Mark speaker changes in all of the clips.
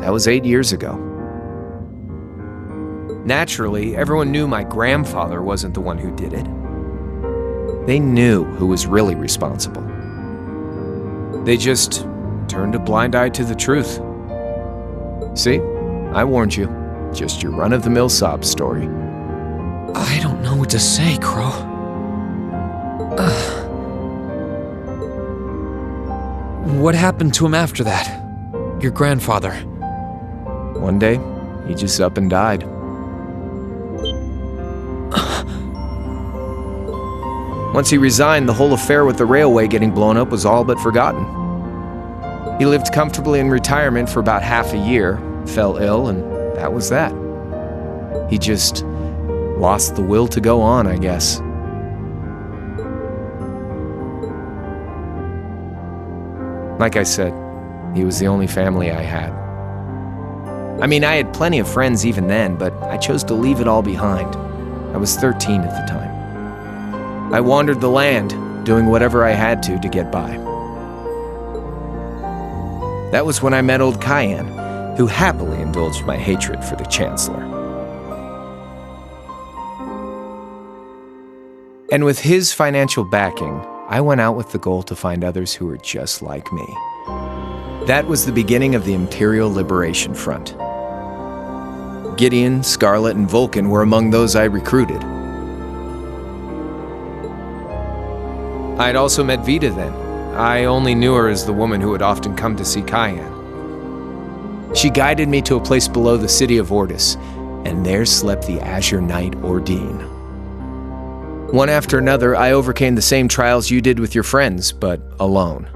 Speaker 1: That was 8 years ago. Naturally, everyone knew my grandfather wasn't the one who did it. They knew who was really responsible. They just turned a blind eye to the truth. See, I warned you. Just your run-of-the-mill sob story.
Speaker 2: I don't know what to say, Crow. What happened to him after that? Your grandfather?
Speaker 1: One day, he just up and died. Once he resigned, the whole affair with the railway getting blown up was all but forgotten. He lived comfortably in retirement for about half a year, fell ill, and that was that. He just lost the will to go on, I guess. Like I said, he was the only family I had. I mean, I had plenty of friends even then, but I chose to leave it all behind. I was 13 at the time. I wandered the land, doing whatever I had to get by. That was when I met old Cayenne, who happily indulged my hatred for the Chancellor. And with his financial backing, I went out with the goal to find others who were just like me. That was the beginning of the Imperial Liberation Front. Gideon, Scarlet, and Vulcan were among those I recruited. I had also met Vita then. I only knew her as the woman who would often come to see Cayenne. She guided me to a place below the city of Ordis, and there slept the Azure Knight Ordine. One after another, I overcame the same trials you did with your friends, but alone.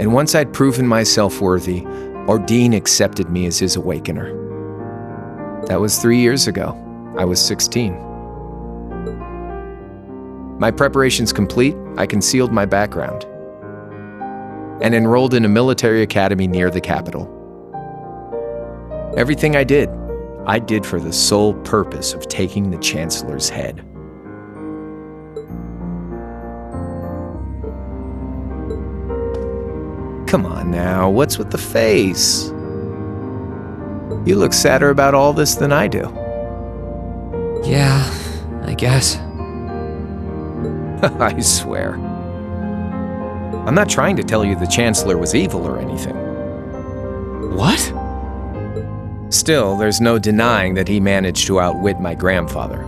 Speaker 1: And once I'd proven myself worthy, Ordine accepted me as his awakener. That was 3 years ago. I was 16. My preparations complete, I concealed my background and enrolled in a military academy near the capital. Everything I did for the sole purpose of taking the Chancellor's head. Come on now, what's with the face? You look sadder about all this than I do.
Speaker 2: Yeah, I guess.
Speaker 1: I swear. I'm not trying to tell you the Chancellor was evil or anything.
Speaker 2: What?
Speaker 1: Still, there's no denying that he managed to outwit my grandfather.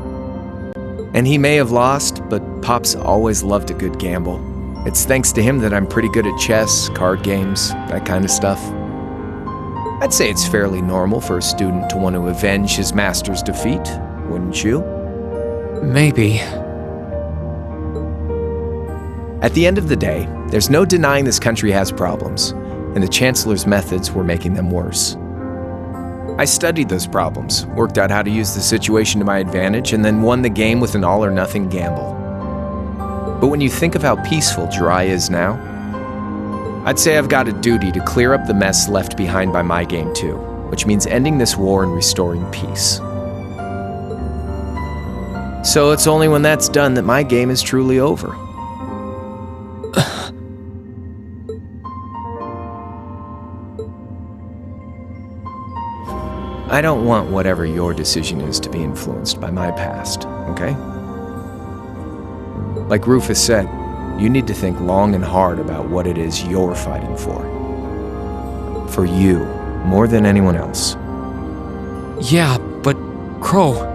Speaker 1: And he may have lost, but Pop's always loved a good gamble. It's thanks to him that I'm pretty good at chess, card games, that kind of stuff. I'd say it's fairly normal for a student to want to avenge his master's defeat, wouldn't you?
Speaker 2: Maybe.
Speaker 1: At the end of the day, there's no denying this country has problems, and the Chancellor's methods were making them worse. I studied those problems, worked out how to use the situation to my advantage, and then won the game with an all-or-nothing gamble. But when you think of how peaceful Jirai is now, I'd say I've got a duty to clear up the mess left behind by my game too, which means ending this war and restoring peace. So it's only when that's done that my game is truly over. I don't want whatever your decision is to be influenced by my past, okay? Like Rufus said, you need to think long and hard about what it is you're fighting for. For you, more than anyone else.
Speaker 2: Yeah, but Crow...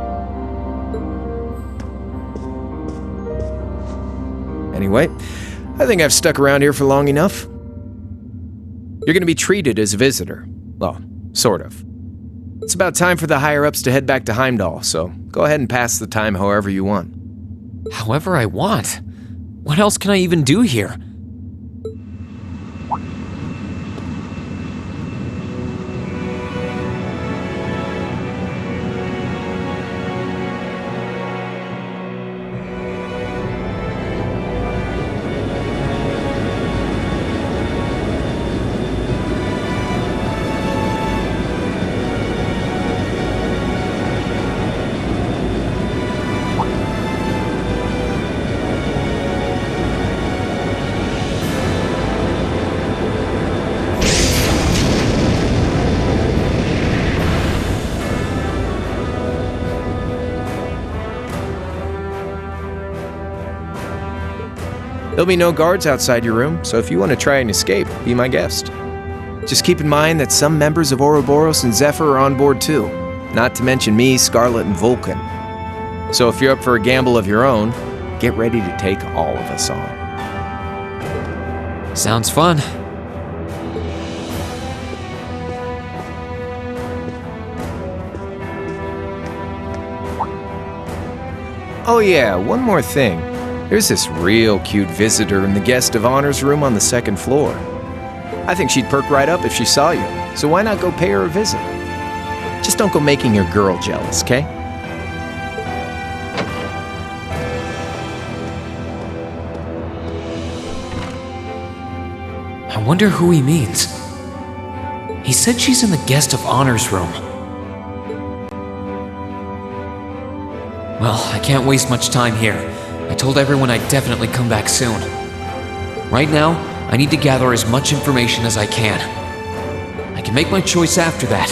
Speaker 1: Anyway, I think I've stuck around here for long enough. You're gonna be treated as a visitor. Well, sort of. It's about time for the higher-ups to head back to Heimdall, so go ahead and pass the time however you want.
Speaker 2: However I want? What else can I even do here?
Speaker 1: There'll be no guards outside your room, so if you want to try and escape, be my guest. Just keep in mind that some members of Ouroboros and Zephyr are on board too, not to mention me, Scarlet, and Vulcan. So if you're up for a gamble of your own, get ready to take all of us on.
Speaker 2: Sounds fun.
Speaker 1: Oh yeah, one more thing. There's this real cute visitor in the guest of honors room on the second floor. I think she'd perk right up if she saw you, so why not go pay her a visit? Just don't go making your girl jealous, okay?
Speaker 2: I wonder who he means. He said she's in the guest of honors room. Well, I can't waste much time here. I told everyone I'd definitely come back soon. Right now, I need to gather as much information as I can. I can make my choice after that.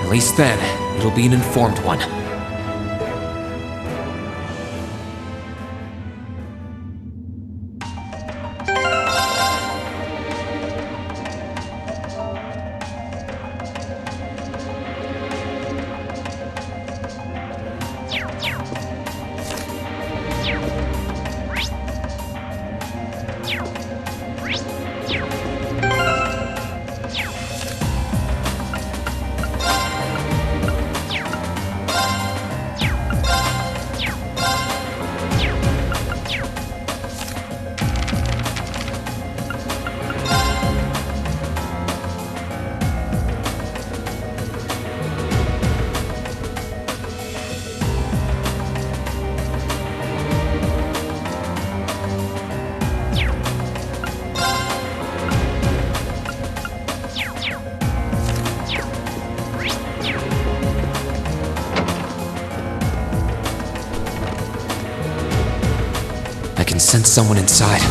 Speaker 2: At least then, it'll be an informed one. I can sense someone inside.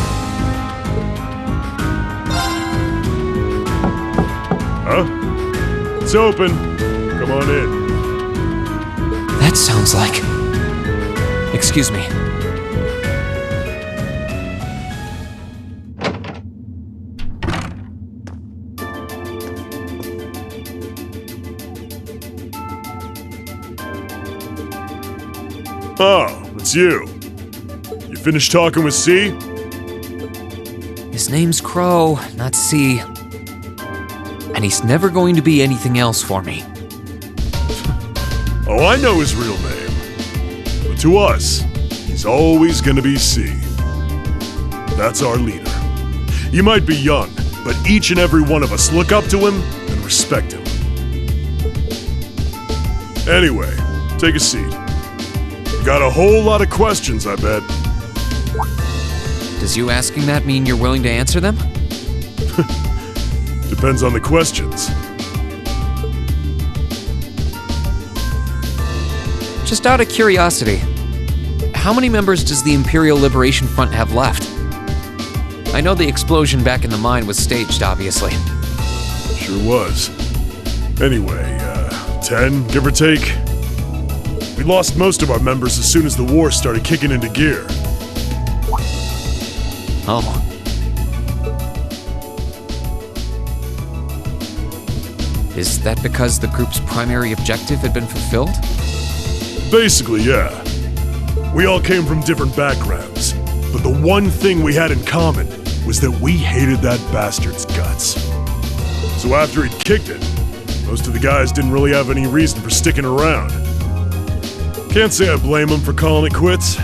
Speaker 3: Huh? It's open. Come on in.
Speaker 2: That sounds like... Excuse me.
Speaker 3: Oh, it's you. You finished talking with C?
Speaker 2: His name's Crow, not C. And he's never going to be anything else for me.
Speaker 3: Oh, I know his real name. But to us, he's always gonna be C. That's our leader. He might be young, but each and every one of us look up to him and respect him. Anyway, take a seat. You got a whole lot of questions, I bet.
Speaker 2: Does you asking that mean you're willing to answer them?
Speaker 3: Depends on the questions.
Speaker 2: Just out of curiosity, how many members does the Imperial Liberation Front have left? I know the explosion back in the mine was staged, obviously.
Speaker 3: Sure was. Anyway, 10, give or take. We lost most of our members as soon as the war started kicking into gear.
Speaker 2: Oh. Is that because the group's primary objective had been fulfilled?
Speaker 3: Basically, yeah. We all came from different backgrounds, but the one thing we had in common was that we hated that bastard's guts. So after he'd kicked it, most of the guys didn't really have any reason for sticking around. Can't say I blame them for calling it quits.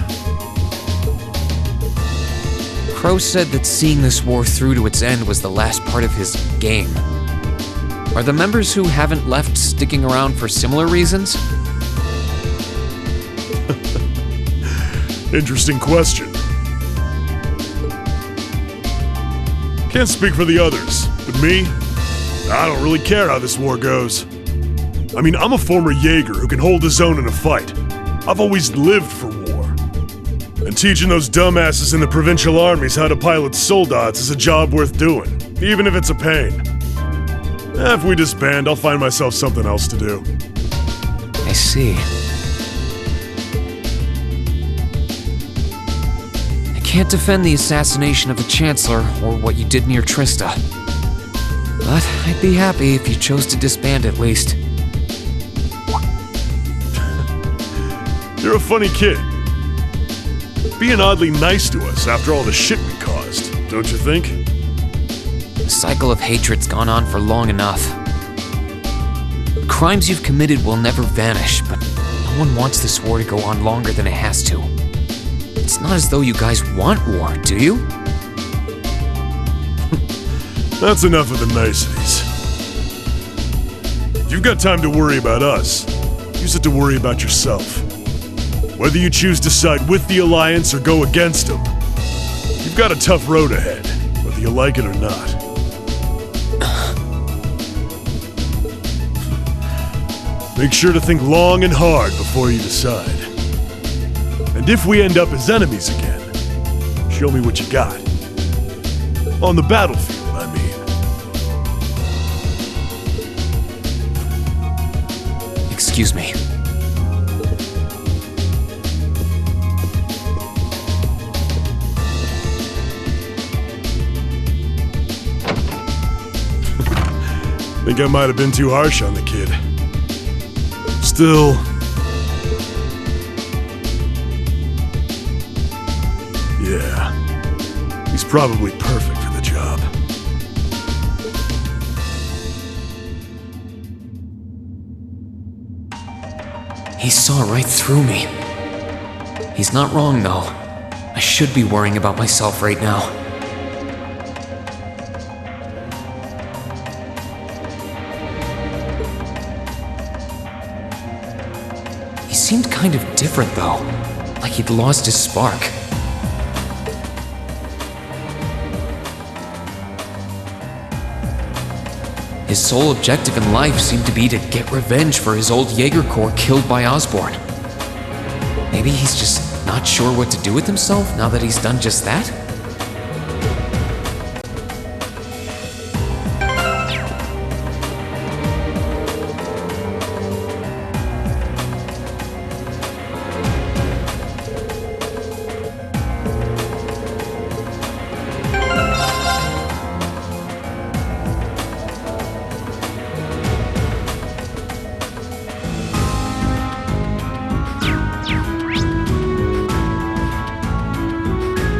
Speaker 2: Crow said that seeing this war through to its end was the last part of his game. Are the members who haven't left sticking around for similar reasons?
Speaker 3: Interesting question. Can't speak for the others, but me, I don't really care how this war goes. I mean, I'm a former Jaeger who can hold his own in a fight. I've always lived for war. And teaching those dumbasses in the provincial armies how to pilot soldats is a job worth doing, even if it's a pain. If we disband, I'll find myself something else to do.
Speaker 2: I see. I can't defend the assassination of the Chancellor or what you did near Trista. But I'd be happy if you chose to disband at least.
Speaker 3: You're a funny kid. Being oddly nice to us after all the shit we caused, don't you think?
Speaker 2: The cycle of hatred's gone on for long enough. The crimes you've committed will never vanish, but no one wants this war to go on longer than it has to. It's not as though you guys want war, do you?
Speaker 3: That's enough of the niceties. You've got time to worry about us. Use it to worry about yourself. Whether you choose to side with the Alliance or go against them, you've got a tough road ahead, whether you like it or not. Make sure to think long and hard before you decide. And if we end up as enemies again, show me what you got. On the battlefield, I mean.
Speaker 2: Excuse me.
Speaker 3: Think I might have been too harsh on the kid. Still... yeah. He's probably perfect for the job.
Speaker 2: He saw right through me. He's not wrong, though. I should be worrying about myself right now. He seemed kind of different, though. Like he'd lost his spark. His sole objective in life seemed to be to get revenge for his old Jaeger Corps killed by Osborn. Maybe he's just not sure what to do with himself now that he's done just that?